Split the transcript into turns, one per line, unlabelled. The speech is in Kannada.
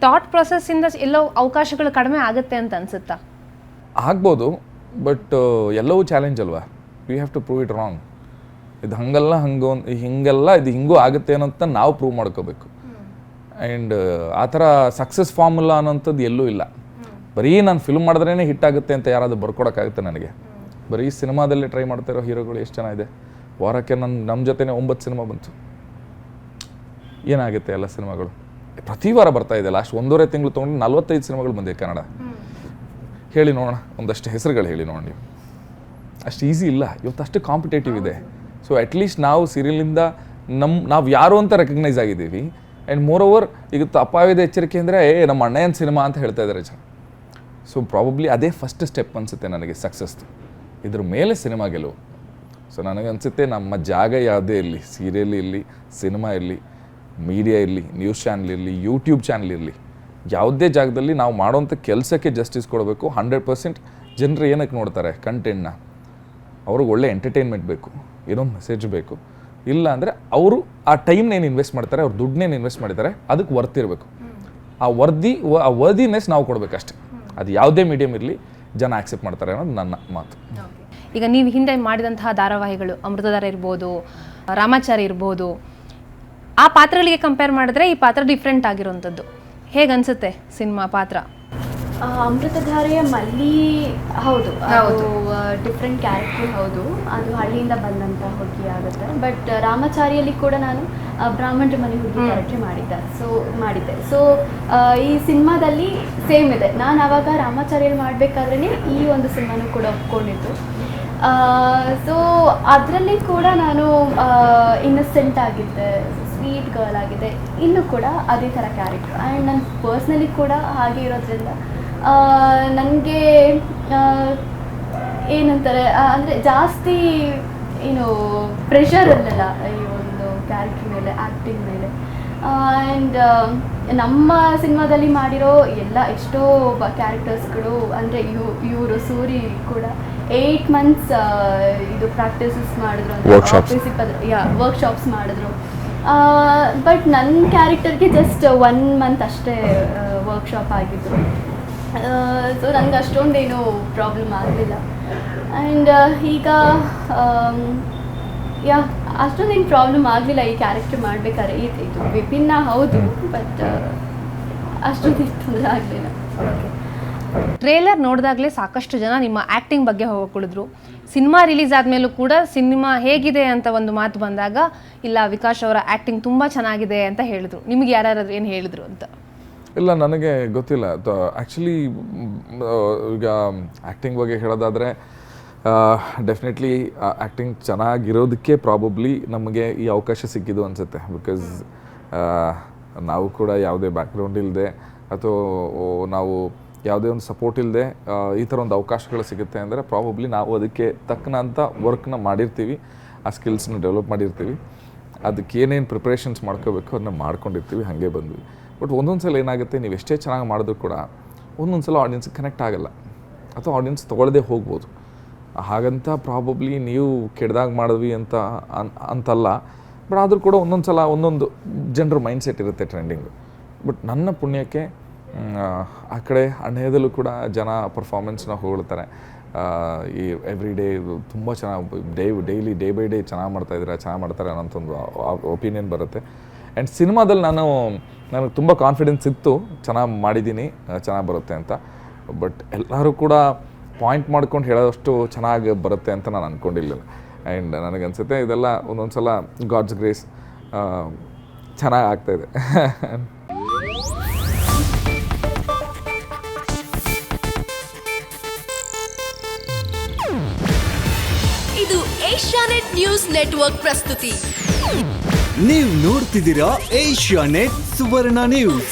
ಥಾಟ್ ಪ್ರೊಸೆಸ್ಸಿಂದ ಎಲ್ಲೋ ಅವಕಾಶಗಳು ಕಡಿಮೆ ಆಗುತ್ತೆ ಅಂತ ಅನ್ಸುತ್ತಾ?
ಆಗ್ಬೋದು, ಬಟ್ ಎಲ್ಲವೂ ಚಾಲೆಂಜ್ ಅಲ್ವಾ. We have to prove it wrong. ಇದು ಹಂಗಲ್ಲ ಹಿಂಗೆಲ್ಲ ಇದು ಹಿಂಗೂ ಆಗುತ್ತೆ ಅನ್ನೋಂತ ನಾವು ಪ್ರೂವ್ ಮಾಡ್ಕೋಬೇಕು. ಆ್ಯಂಡ್ ಆ ಥರ ಸಕ್ಸಸ್ ಫಾರ್ಮುಲಾ ಅನ್ನೋಂಥದ್ದು ಎಲ್ಲೂ ಇಲ್ಲ. ಬರೀ ನಾನು ಫಿಲ್ಮ್ ಮಾಡಿದ್ರೇ ಹಿಟ್ ಆಗುತ್ತೆ ಅಂತ ಯಾರಾದರೂ ಬರ್ಕೊಡೋಕ್ಕಾಗುತ್ತೆ ನನಗೆ? ಬರೀ ಸಿನಿಮಾದಲ್ಲೇ ಟ್ರೈ ಮಾಡ್ತಾಯಿರೋ ಹೀರೋಗಳು ಎಷ್ಟು ಜನ ಇದೆ. ವಾರಕ್ಕೆ ನಮ್ಮ ಜೊತೆನೇ 9 ಸಿನಿಮಾ ಬಂತು. ಏನಾಗುತ್ತೆ ಎಲ್ಲ ಸಿನಿಮಾಗಳು ಪ್ರತಿ ವಾರ ಬರ್ತಾ ಇದೆ. ಲಾಸ್ಟ್ 1.5 ತಿಂಗಳು ತೊಗೊಂಡು 45 ಸಿನಿಮಾಗಳು ಬಂದಿದೆ ಕನ್ನಡ. ಹೇಳಿ ನೋಡೋಣ, ಒಂದಷ್ಟು ಹೆಸರುಗಳು ಹೇಳಿ ನೋಡೋಣ ನೀವು. ಅಷ್ಟು ಈಸಿ ಇಲ್ಲ ಇವತ್ತು, ಅಷ್ಟು ಕಾಂಪಿಟೇಟಿವ್ ಇದೆ. ಸೊ ಅಟ್ಲೀಸ್ಟ್ ನಾವು ಸೀರಿಯಲಿಂದ ನಾವು ಯಾರು ಅಂತ ರೆಕಗ್ನೈಸ್ ಆಗಿದ್ದೀವಿ. ಆ್ಯಂಡ್ ಮೋರ್ ಓವರ್ ಈಗ ಅಪಾಯದ ಎಚ್ಚರಿಕೆ ಅಂದರೆ ನಮ್ಮ ಅಣ್ಣಯ್ಯನ ಸಿನಿಮಾ ಅಂತ ಹೇಳ್ತಾ ಇದ್ದಾರೆ ಜನ. ಸೊ ಪ್ರಾಬಬ್ಲಿ ಅದೇ ಫಸ್ಟ್ ಸ್ಟೆಪ್ ಅನಿಸುತ್ತೆ ನನಗೆ ಸಕ್ಸಸ್ದು. ಇದ್ರ ಮೇಲೆ ಸಿನಿಮಾ ಗೆಲುವು. ಸೊ ನನಗನ್ಸುತ್ತೆ ನಮ್ಮ ಜಾಗ ಯಾವುದೇ ಇರಲಿ, ಸೀರಿಯಲ್ ಇರಲಿ, ಸಿನಿಮಾ ಇರಲಿ, ಮೀಡಿಯಾ ಇರಲಿ, ನ್ಯೂಸ್ ಚಾನಲ್ ಇರಲಿ, ಯೂಟ್ಯೂಬ್ ಚಾನಲ್ ಇರಲಿ, ಯಾವುದೇ ಜಾಗದಲ್ಲಿ ನಾವು ಮಾಡೋಂಥ ಕೆಲಸಕ್ಕೆ ಜಸ್ಟಿಸ್ ಕೊಡಬೇಕು. 100% ಜನರು ಏನಕ್ಕೆ ನೋಡ್ತಾರೆ ಕಂಟೆಂಟ್ನ? ಅವ್ರಿಗೆ ಒಳ್ಳೆ ಎಂಟರ್ಟೈನ್ಮೆಂಟ್ ಬೇಕು, ಏನೊಂದು ಮೆಸೇಜ್ ಬೇಕು. ಇಲ್ಲ ಅಂದರೆ ಅವರು ಆ ಟೈಮ್ನೇನು ಇನ್ವೆಸ್ಟ್ ಮಾಡ್ತಾರೆ, ಅವ್ರು ದುಡ್ಡನ್ನೇನು ಇನ್ವೆಸ್ಟ್ ಮಾಡಿದ್ದಾರೆ ಅದಕ್ಕೆ ವರ್ತ್ ಇರಬೇಕು. ಆ ವರ್ದಿನೆಸ್ ನಾವು ಕೊಡಬೇಕಷ್ಟೆ. ಅದು ಯಾವುದೇ ಮೀಡಿಯಮ್ ಇರಲಿ ಜನ ಆಕ್ಸೆಪ್ಟ್ ಮಾಡ್ತಾರೆ ಅನ್ನೋದು ನನ್ನ ಮಾತು.
ಈಗ ನೀವು ಹಿಂದೆ ಮಾಡಿದಂತಹ ಧಾರಾವಾಹಿಗಳು ಅಮೃತಧಾರ ಇರ್ಬೋದು, ರಾಮಾಚಾರಿ ಇರ್ಬೋದು, ಆ ಪಾತ್ರಗಳಿಗೆ ಕಂಪೇರ್ ಮಾಡಿದ್ರೆ ಈ ಪಾತ್ರ ಡಿಫ್ರೆಂಟ್ ಆಗಿರೋವಂಥದ್ದು ಹೇಗೆ ಅನಿಸುತ್ತೆ ಸಿನಿಮಾ ಪಾತ್ರ?
ಅಮೃತಧಾರೆಯ ಮಲ್ಲಿ ಹೌದು, ಅದು ಡಿಫ್ರೆಂಟ್ ಕ್ಯಾರೆಕ್ಟರ್. ಹೌದು, ಅದು ಹಳ್ಳಿಯಿಂದ ಬಂದಂಥ ಹುಡುಗಿ ಆಗುತ್ತೆ. ಬಟ್ ರಾಮಾಚಾರಿಯಲ್ಲಿ ಕೂಡ ನಾನು ಬ್ರಾಹ್ಮಣರ ಮನೆ ಹುಡುಗಿ ಕ್ಯಾರೆಕ್ಟರ್ ಮಾಡಿದ್ದೆ. ಸೊ ಈ ಸಿನಿಮಾದಲ್ಲಿ ಸೇಮ್ ಇದೆ. ನಾನು ಆವಾಗ ರಾಮಾಚಾರಿಯಲ್ಲಿ ಮಾಡಬೇಕಾದ್ರೇ ಈ ಒಂದು ಸಿನಿಮಾನು ಕೂಡ ಒಪ್ಕೊಂಡಿದ್ದು. ಸೊ ಅದರಲ್ಲಿ ಕೂಡ ನಾನು ಇನ್ನಸೆಂಟ್ ಆಗಿದ್ದೆ, ಸ್ವೀಟ್ ಗರ್ಲ್ ಆಗಿದೆ. ಇನ್ನೂ ಕೂಡ ಅದೇ ಥರ ಕ್ಯಾರೆಕ್ಟರ್. ಆ್ಯಂಡ್ ನನ್ನ ಪರ್ಸ್ನಲಿ ಕೂಡ ಹಾಗೆ ಇರೋದ್ರಿಂದ ನನಗೆ ಏನಂತಾರೆ ಅಂದರೆ ಜಾಸ್ತಿ ಏನು ಪ್ರೆಷರ್ ಇರಲಿಲ್ಲ ಈ ಒಂದು ಕ್ಯಾರೆಕ್ಟರ್ ಮೇಲೆ, ಆ್ಯಕ್ಟಿಂಗ್ ಮೇಲೆ. ಆ್ಯಂಡ್ ನಮ್ಮ ಸಿನಿಮಾದಲ್ಲಿ ಮಾಡಿರೋ ಎಷ್ಟೋ ಕ್ಯಾರೆಕ್ಟರ್ಸ್ಗಳು ಅಂದರೆ ಇವರು ಸೂರಿ ಕೂಡ 8 months ಇದು ಪ್ರಾಕ್ಟೀಸಸ್ ಮಾಡಿದ್ರು, ವರ್ಕ್ಶಾಪ್ಸ್ ಮಾಡಿದ್ರು. ಬಟ್ ನನ್ನ ಕ್ಯಾರೆಕ್ಟರ್ಗೆ ಜಸ್ಟ್ 1 month ಅಷ್ಟೇ ವರ್ಕ್ಶಾಪ್ ಆಗಿದ್ದು. ಸೊ ನನಗೆ ಅಷ್ಟೊಂದೇನು ಪ್ರಾಬ್ಲಮ್ ಆಗಲಿಲ್ಲ. ಆ್ಯಂಡ್ ಈಗ ಅಷ್ಟೊಂದೇನು ಪ್ರಾಬ್ಲಮ್ ಆಗಲಿಲ್ಲ ಈ ಕ್ಯಾರೆಕ್ಟರ್ ಮಾಡಬೇಕಾದ್ರೆ. ಇದು ವಿಭಿನ್ನ ಹೌದು, ಬಟ್ ಅಷ್ಟೊಂದು ತೊಂದರೆ ಆಗಲಿಲ್ಲ.
ಟ್ರೇಲರ್ ನೋಡಿದಾಗಲೇ ಸಾಕಷ್ಟು ಜನ ನಿಮ್ಮ ಆ್ಯಕ್ಟಿಂಗ್ ಬಗ್ಗೆ ಹೊಗಳಿದ್ರು. ಸಿನಿಮಾ ರಿಲೀಸ್ ಆದಮೇಲೂ ಕೂಡ ಸಿನಿಮಾ ಹೇಗಿದೆ ಅಂತ ಒಂದು ಮಾತು ಬಂದಾಗ, ಇಲ್ಲ ವಿಕಾಶ್ ಅವರ ಆ್ಯಕ್ಟಿಂಗ್ ತುಂಬ ಚೆನ್ನಾಗಿದೆ ಅಂತ ಹೇಳಿದ್ರು. ನಿಮಗೆ ಯಾರಾದ್ರೂ ಏನು ಹೇಳಿದ್ರು ಅಂತ?
ಇಲ್ಲ, ನನಗೆ ಗೊತ್ತಿಲ್ಲ. ಆ್ಯಕ್ಚುಲಿ ಈಗ ಆ್ಯಕ್ಟಿಂಗ್ ಬಗ್ಗೆ ಹೇಳೋದಾದರೆ ಡೆಫಿನೆಟ್ಲಿ ಆ್ಯಕ್ಟಿಂಗ್ ಚೆನ್ನಾಗಿರೋದಕ್ಕೆ ಪ್ರಾಬಬ್ಲಿ ನಮಗೆ ಈ ಅವಕಾಶ ಸಿಕ್ಕಿದ್ದು ಅನಿಸುತ್ತೆ. ಬಿಕಾಸ್ ನಾವು ಕೂಡ ಯಾವುದೇ ಬ್ಯಾಕ್ಗ್ರೌಂಡ್ ಇಲ್ಲದೆ ಅಥವಾ ನಾವು ಯಾವುದೇ ಒಂದು ಸಪೋರ್ಟ್ ಇಲ್ಲದೆ ಈ ಥರ ಒಂದು ಅವಕಾಶಗಳು ಸಿಗುತ್ತೆ ಅಂದರೆ ಪ್ರಾಬಬ್ಲಿ ನಾವು ಅದಕ್ಕೆ ತಕ್ಕನಂಥ ವರ್ಕ್ನ ಮಾಡಿರ್ತೀವಿ, ಆ ಸ್ಕಿಲ್ಸ್ನ ಡೆವಲಪ್ ಮಾಡಿರ್ತೀವಿ, ಅದಕ್ಕೆ ಏನೇನು ಪ್ರಿಪ್ರೇಷನ್ಸ್ ಮಾಡ್ಕೋಬೇಕು ಅದನ್ನ ಮಾಡ್ಕೊಂಡಿರ್ತೀವಿ, ಹಾಗೆ ಬಂದ್ವಿ. ಬಟ್ ಒಂದೊಂದು ಸಲ ಏನಾಗುತ್ತೆ, ನೀವು ಎಷ್ಟೇ ಚೆನ್ನಾಗಿ ಮಾಡಿದ್ರು ಕೂಡ ಒಂದೊಂದು ಸಲ ಆಡಿಯನ್ಸ್ಗೆ ಕನೆಕ್ಟ್ ಆಗಲ್ಲ ಅಥವಾ ಆಡಿಯನ್ಸ್ ತೊಗೊಳ್ಳದೆ ಹೋಗ್ಬೋದು. ಹಾಗಂತ ಪ್ರಾಬಬ್ಲಿ ನೀವು ಕೆಡ್ದಾಗ ಮಾಡಿದ್ವಿ ಅಂತಲ್ಲ. ಬಟ್ ಆದರೂ ಕೂಡ ಒಂದೊಂದು ಸಲ ಒಂದೊಂದು ಜನರ ಮೈಂಡ್ಸೆಟ್ ಇರುತ್ತೆ ಟ್ರೆಂಡಿಂಗು. ಬಟ್ ನನ್ನ ಪುಣ್ಯಕ್ಕೆ ಆ ಕಡೆ ಅಣ್ಣಯದಲ್ಲೂ ಕೂಡ ಜನ ಪರ್ಫಾರ್ಮೆನ್ಸ್ನ ಹೊಗಳ್ತಾರೆ. ಈ ಎವ್ರಿ ಡೇ ತುಂಬ ಚೆನ್ನಾಗಿ ಡೈಲಿ ಡೇ ಬೈ ಡೇ ಚೆನ್ನಾಗಿ ಮಾಡ್ತಾರೆ ಅನ್ನೋಂಥದ್ದು ಒಪಿನಿಯನ್ ಬರುತ್ತೆ. ಆ್ಯಂಡ್ ಸಿನಿಮಾದಲ್ಲಿ ನನಗೆ ತುಂಬ ಕಾನ್ಫಿಡೆನ್ಸ್ ಇತ್ತು, ಚೆನ್ನಾಗಿ ಮಾಡಿದ್ದೀನಿ, ಚೆನ್ನಾಗಿ ಬರುತ್ತೆ ಅಂತ. ಬಟ್ ಎಲ್ಲರೂ ಕೂಡ ಪಾಯಿಂಟ್ ಮಾಡ್ಕೊಂಡು ಹೇಳೋದಷ್ಟು ಚೆನ್ನಾಗಿ ಬರುತ್ತೆ ಅಂತ ನಾನು ಅಂದ್ಕೊಂಡಿರಲಿಲ್ಲ. ಆ್ಯಂಡ್ ನನಗನ್ಸುತ್ತೆ ಇದೆಲ್ಲ ಒಂದೊಂದು ಸಲ ಗಾಡ್ಸ್ ಗ್ರೇಸ್ ಚೆನ್ನಾಗಿ ಆಗ್ತಾಯಿದೆ.
ಇದು ಏಷ್ಯಾನೆಟ್ ನ್ಯೂಸ್ ನೆಟ್ವರ್ಕ್ ಪ್ರಸ್ತುತಿ.
ನೀವು ನೋಡ್ತಿದ್ದೀರಾ ಏಷ್ಯಾನೆಟ್ ಸುವರ್ಣ ನ್ಯೂಸ್.